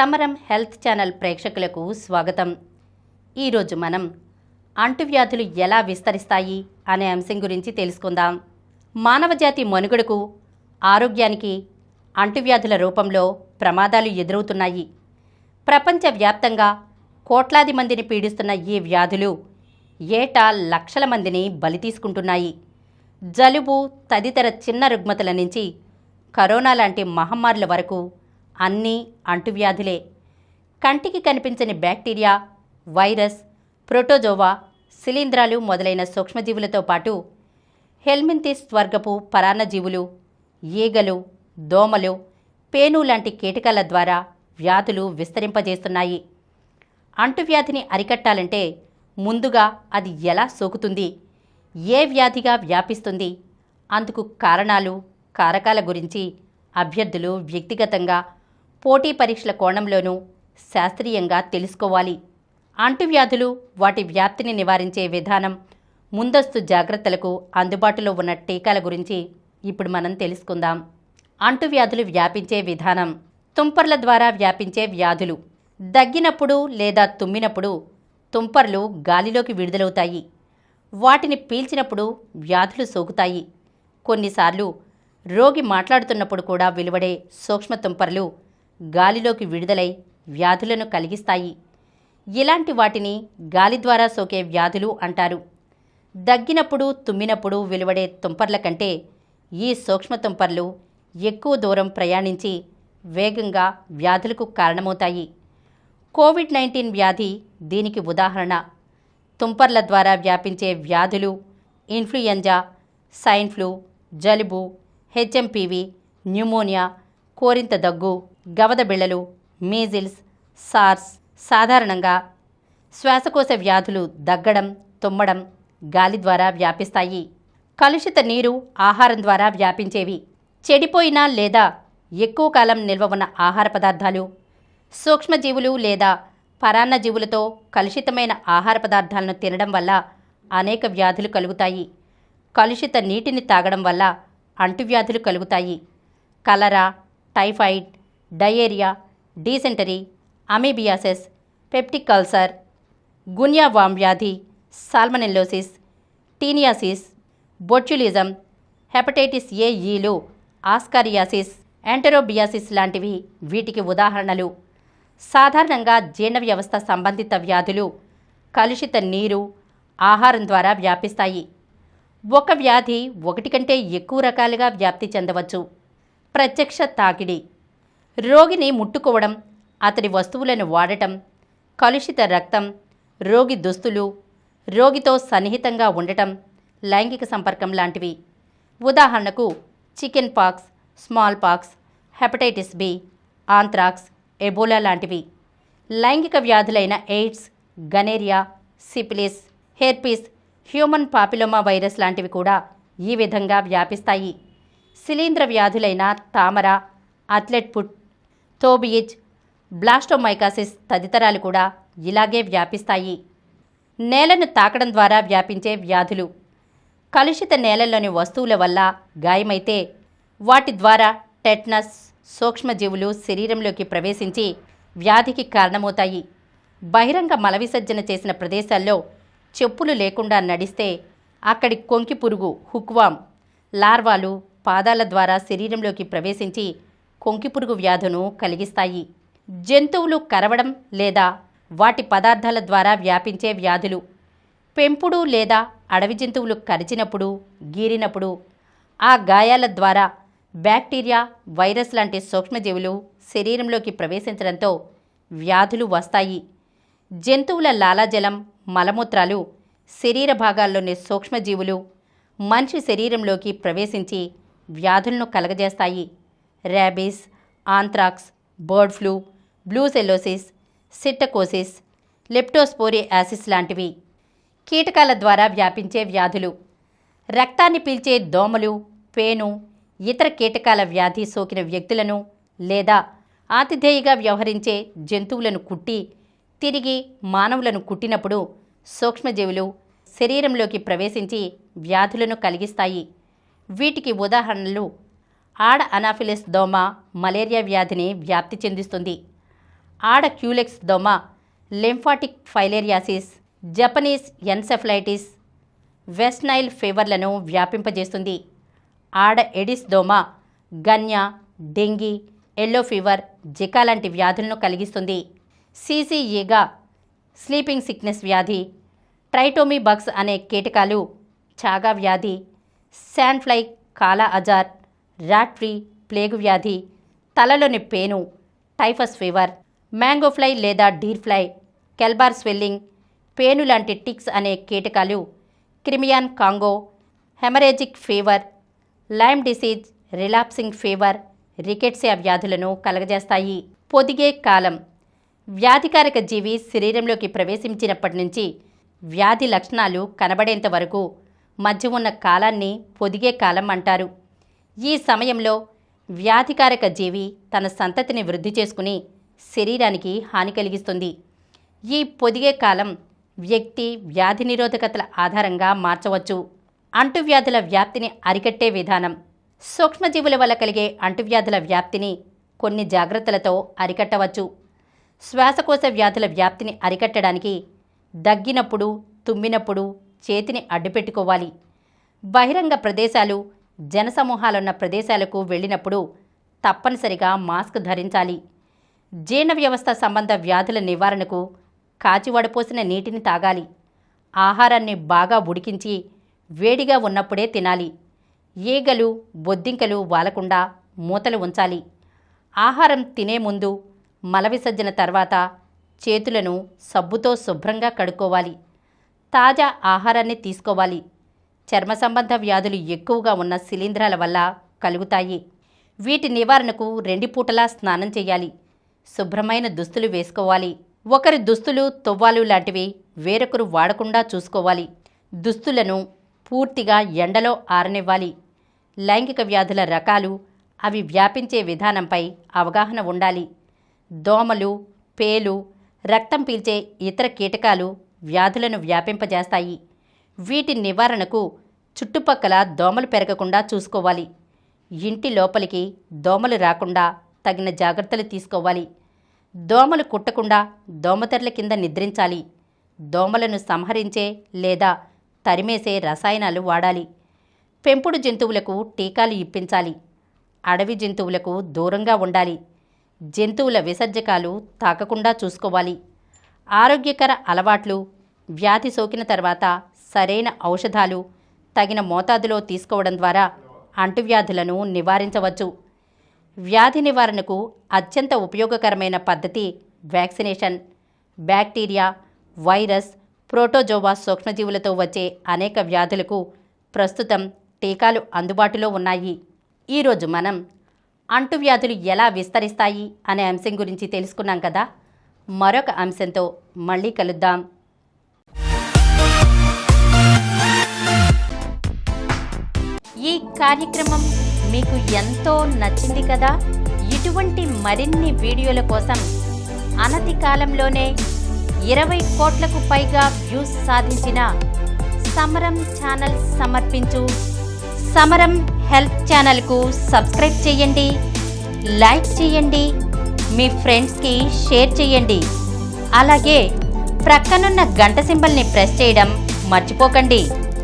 సమరం health channel ప్రేక్షకులకు స్వాగతం. ఈరోజు మనం అంటువ్యాధులు ఎలా విస్తరిస్తాయి అనే అంశం గురించి తెలుసుకుందాం. మానవజాతి మనుగడకు, ఆరోగ్యానికి అంటువ్యాధుల రూపంలో ప్రమాదాలు ఎదురవుతున్నాయి. ప్రపంచవ్యాప్తంగా కోట్లాది మందిని పీడిస్తున్న ఈ వ్యాధులు ఏటా లక్షల మందిని బలి తీసుకుంటున్నాయి. జలుబు తదితర చిన్న రుగ్మతల నుంచి కరోనా లాంటి మహమ్మారుల వరకు అన్నీ అంటువ్యాధులే. కంటికి కనిపించని బ్యాక్టీరియా, వైరస్, ప్రోటోజోవా, శిలీంధ్రాలు మొదలైన సూక్ష్మజీవులతో పాటు హెల్మింథిస్ వర్గపు పరాన్నజీవులు, ఈగలు, దోమలు, పేను లాంటి కీటకాల ద్వారా వ్యాధులు విస్తరింపజేస్తున్నాయి. అంటువ్యాధిని అరికట్టాలంటే ముందుగా అది ఎలా సోకుతుంది, ఏ వ్యాధిగా వ్యాపిస్తుంది, అందుకు కారణాలు, కారకాల గురించి అభ్యర్థులు వ్యక్తిగతంగా, పోటీ పరీక్షల కోణంలోనూ శాస్త్రీయంగా తెలుసుకోవాలి. అంటువ్యాధులు, వాటి వ్యాప్తిని నివారించే విధానం, ముందస్తు జాగ్రత్తలకు అందుబాటులో ఉన్న టీకాల గురించి ఇప్పుడు మనం తెలుసుకుందాం. అంటువ్యాధులు వ్యాపించే విధానం. తుంపర్ల ద్వారా వ్యాపించే వ్యాధులు. దగ్గినప్పుడు లేదా తుమ్మినప్పుడు తుంపర్లు గాలిలోకి విడుదలవుతాయి. వాటిని పీల్చినప్పుడు వ్యాధులు సోకుతాయి. కొన్నిసార్లు రోగి మాట్లాడుతున్నప్పుడు కూడా వెలువడే సూక్ష్మ తుంపర్లు గాలిలోకి విడుదలై వ్యాధులను కలిగిస్తాయి. ఇలాంటి వాటిని గాలి ద్వారా సోకే వ్యాధులు అంటారు. దగ్గినప్పుడు, తుమ్మినప్పుడు వెలువడే తుంపర్ల కంటే ఈ సూక్ష్మ తుంపర్లు ఎక్కువ దూరం ప్రయాణించి వేగంగా వ్యాధులకు కారణమవుతాయి. కోవిడ్-19 వ్యాధి దీనికి ఉదాహరణ. తుంపర్ల ద్వారా వ్యాపించే వ్యాధులు ఇన్ఫ్లుయెంజా, స్వైన్ ఫ్లూ, జలుబు, హెచ్ఎంపీవీ, న్యూమోనియా, కోరింత దగ్గు, గవద బిళ్ళలు, మీజిల్స్, సార్స్. సాధారణంగా శ్వాసకోశ వ్యాధులు దగ్గడం, తుమ్మడం, గాలి ద్వారా వ్యాపిస్తాయి. కలుషిత నీరు, ఆహారం ద్వారా వ్యాపించేవి. చెడిపోయిన లేదా ఎక్కువ కాలం నిల్వ ఉన్న ఆహార పదార్థాలు, సూక్ష్మజీవులు లేదా పరాన్నజీవులతో కలుషితమైన ఆహార పదార్థాలను తినడం వల్ల అనేక వ్యాధులు కలుగుతాయి. కలుషిత నీటిని తాగడం వల్ల అంటువ్యాధులు కలుగుతాయి. Cholera, typhoid, diarrhoea, dysentery, amoebiasis, peptic ulcer, guinea worm వ్యాధి, సాల్మనెల్లోసిస్, టీనియాసిస్, బొట్యులిజం, హెపటైటిస్ ఏ-ఈలు, ఆస్కారియాసిస్, ఎంటెరోబియాసిస్ లాంటివి వీటికి ఉదాహరణలు. సాధారణంగా జీర్ణ వ్యవస్థ సంబంధిత వ్యాధులు కలుషిత నీరు, ఆహారం ద్వారా వ్యాపిస్తాయి. ఒక వ్యాధి ఒకటి కంటే ఎక్కువ రకాలుగా వ్యాప్తి చెందవచ్చు. ప్రత్యక్ష తాకిడి. రోగిని ముట్టుకోవడం, అతడి వస్తువులను వాడటం, కలుషిత రక్తం, రోగి దుస్తులు, రోగితో సన్నిహితంగా ఉండటం, లైంగిక సంపర్కం లాంటివి. ఉదాహరణకు chicken pox, small pox, hepatitis B, anthrax, Ebola లాంటివి. లైంగిక వ్యాధులైన AIDS, gonorrhoea, syphilis, herpes, human papilloma virus లాంటివి కూడా ఈ విధంగా వ్యాపిస్తాయి. శిలీంధ్ర వ్యాధులైన తామర, అథ్లెట్ ఫుట్, తోబియిజ్, బ్లాస్టోమైకాసిస్ తదితరాలు కూడా ఇలాగే వ్యాపిస్తాయి. నేలను తాకడం ద్వారా వ్యాపించే వ్యాధులు. కలుషిత నేలల్లోని వస్తువుల వల్ల గాయమైతే వాటి ద్వారా టెట్నస్, సూక్ష్మజీవులు శరీరంలోకి ప్రవేశించి వ్యాధికి కారణమవుతాయి. బహిరంగ మల విసర్జన చేసిన ప్రదేశాల్లో చెప్పులు లేకుండా నడిస్తే అక్కడి కొంకి పురుగు, హుక్వామ్ లార్వాలు పాదాల ద్వారా శరీరంలోకి ప్రవేశించి కొంకిపురుగు వ్యాధును కలిగిస్తాయి. జంతువులు కరవడం లేదా వాటి పదార్థాల ద్వారా వ్యాపించే వ్యాధులు. పెంపుడు లేదా అడవి జంతువులు కరిచినప్పుడు, గీరినప్పుడు ఆ గాయాల ద్వారా బ్యాక్టీరియా, వైరస్ లాంటి సూక్ష్మజీవులు శరీరంలోకి ప్రవేశించడంతో వ్యాధులు వస్తాయి. జంతువుల లాలాజలం, మలమూత్రాలు శరీర భాగాల్లోని సూక్ష్మజీవులు మనిషి శరీరంలోకి ప్రవేశించి వ్యాధులను కలగజేస్తాయి. ర్యాబీస్, ఆంత్రాక్స్, బర్డ్ ఫ్లూ, బ్లూసెల్లోసిస్, సిట్టకోసిస్, లెప్టోస్పోరియాసిస్ లాంటివి. కీటకాల ద్వారా వ్యాపించే వ్యాధులు. రక్తాన్ని పీల్చే దోమలు, పేను, ఇతర కీటకాల వ్యాధి సోకిన వ్యక్తులను లేదా ఆతిథేయిగా వ్యవహరించే జంతువులను కుట్టి తిరిగి మానవులను కుట్టినప్పుడు సూక్ష్మజీవులు శరీరంలోకి ప్రవేశించి వ్యాధులను కలిగిస్తాయి. వీటికి ఉదాహరణలు ఆడ అనాఫిలిస్ దోమ మలేరియా వ్యాధిని వ్యాప్తి చెందిస్తుంది. ఆడ క్యూలెక్స్ దోమ lymphatic filariasis, Japanese encephalitis, West Nile ఫీవర్లను వ్యాపింపజేస్తుంది. ఆడ ఎడిస్ దోమ గన్య, డెంగీ, ఎల్లో ఫీవర్, జికా లాంటి వ్యాధులను కలిగిస్తుంది. సీసీ ఈగ స్లీపింగ్ సిక్నెస్ వ్యాధి, ట్రైటోమీ బగ్స్ అనే కీటకాలు చాగా వ్యాధి, శాండ్ ఫ్లై కాలా అజార్, ర్యాట్ ఫ్రీ ప్లేగు వ్యాధి, తలలోని పేను టైఫస్ ఫీవర్, మ్యాంగో ఫ్లై లేదా డీర్ ఫ్లై, కెల్బార్ స్వెల్లింగ్, పేను లాంటి టిక్స్ అనే కీటకాలు Crimean Congo, haemorrhagic fever, Lyme disease, relapsing fever, rickettsia వ్యాధులను కలగజేస్తాయి. పొదిగే కాలం వ్యాధికారక జీవి శరీరంలోకి ప్రవేశించినప్పటి నుంచి వ్యాధి లక్షణాలు కనబడేంత వరకు మధ్య ఉన్న కాలాన్ని పొదిగే కాలం అంటారు. ఈ సమయంలో వ్యాధికారక జీవి తన సంతతిని వృద్ధి చేసుకుని శరీరానికి హాని కలిగిస్తుంది. ఈ పొదిగే కాలం వ్యక్తి వ్యాధి నిరోధకతల ఆధారంగా మార్చవచ్చు. అంటువ్యాధుల వ్యాప్తిని అరికట్టే విధానం. సూక్ష్మజీవుల వల్ల కలిగే అంటువ్యాధుల వ్యాప్తిని కొన్ని జాగ్రత్తలతో అరికట్టవచ్చు. శ్వాసకోశ వ్యాధుల వ్యాప్తిని అరికట్టడానికి దగ్గినప్పుడు, తుమ్మినప్పుడు చేతిని అడ్డుపెట్టుకోవాలి. బహిరంగ ప్రదేశాలు, జనసమూహాలున్న ప్రదేశాలకు వెళ్ళినప్పుడు తప్పనిసరిగా మాస్క్ ధరించాలి. జీర్ణ వ్యవస్థ సంబంధ వ్యాధుల నివారణకు కాచి వడపోసిన నీటిని తాగాలి. ఆహారాన్ని బాగా ఉడికించి వేడిగా ఉన్నప్పుడే తినాలి. ఈగలు, బొద్దింకలు వాలకుండా మూతలు ఉంచాలి. ఆహారం తినే ముందు, మల విసర్జన తర్వాత చేతులను సబ్బుతో శుభ్రంగా కడుక్కోవాలి. తాజా ఆహారాన్ని తీసుకోవాలి. చర్మ సంబంధ వ్యాధులు ఎక్కువగా ఉన్న శిలీంధ్రాల వల్ల కలుగుతాయి. వీటి నివారణకు 2 పూటలా స్నానం చేయాలి. శుభ్రమైన దుస్తులు వేసుకోవాలి. ఒకరి దుస్తులు, తువ్వాలు లాంటివి వేరొకరు వాడకుండా చూసుకోవాలి. దుస్తులను పూర్తిగా ఎండలో ఆరనివ్వాలి. లైంగిక వ్యాధుల రకాలు, అవి వ్యాపించే విధానంపై అవగాహన ఉండాలి. దోమలు, పేలు, రక్తం పీల్చే ఇతర కీటకాలు వ్యాధులను వ్యాపింపజేస్తాయి. వీటి నివారణకు చుట్టుపక్కల దోమలు పెరగకుండా చూసుకోవాలి. ఇంటి లోపలికి దోమలు రాకుండా తగిన జాగ్రత్తలు తీసుకోవాలి. దోమలు కుట్టకుండా దోమతెరల కింద నిద్రించాలి. దోమలను సంహరించే లేదా తరిమేసే రసాయనాలు వాడాలి. పెంపుడు జంతువులకు టీకాలు ఇప్పించాలి. అడవి జంతువులకు దూరంగా ఉండాలి. జంతువుల విసర్జకాలు తాకకుండా చూసుకోవాలి. ఆరోగ్యకర అలవాట్లు, వ్యాధి సోకిన తర్వాత సరైన ఔషధాలు తగిన మోతాదులో తీసుకోవడం ద్వారా అంటువ్యాధులను నివారించవచ్చు. వ్యాధి నివారణకు అత్యంత ఉపయోగకరమైన పద్ధతి వ్యాక్సినేషన్. బ్యాక్టీరియా, వైరస్, ప్రోటోజోవా సూక్ష్మజీవులతో వచ్చే అనేక వ్యాధులకు ప్రస్తుతం టీకాలు అందుబాటులో ఉన్నాయి. ఈరోజు మనం అంటువ్యాధులు ఎలా విస్తరిస్తాయి అనే అంశం గురించి తెలుసుకున్నాం కదా. మరొక అంశంతో మళ్ళీ కలుద్దాం. ఈ కార్యక్రమం మీకు ఎంతో నచ్చింది కదా. ఇటువంటి మరిన్ని వీడియోల కోసం అనతి కాలంలోనే 20 కోట్లకు పైగా వ్యూస్ సాధించిన సమరం ఛానల్ సమర్పించు సమరం హెల్త్ ఛానల్కు సబ్స్క్రైబ్ చేయండి, లైక్ చేయండి, మీ ఫ్రెండ్స్కి షేర్ చేయండి. అలాగే ప్రక్కనున్న గంట సింబల్ని ప్రెస్ చేయడం మర్చిపోకండి.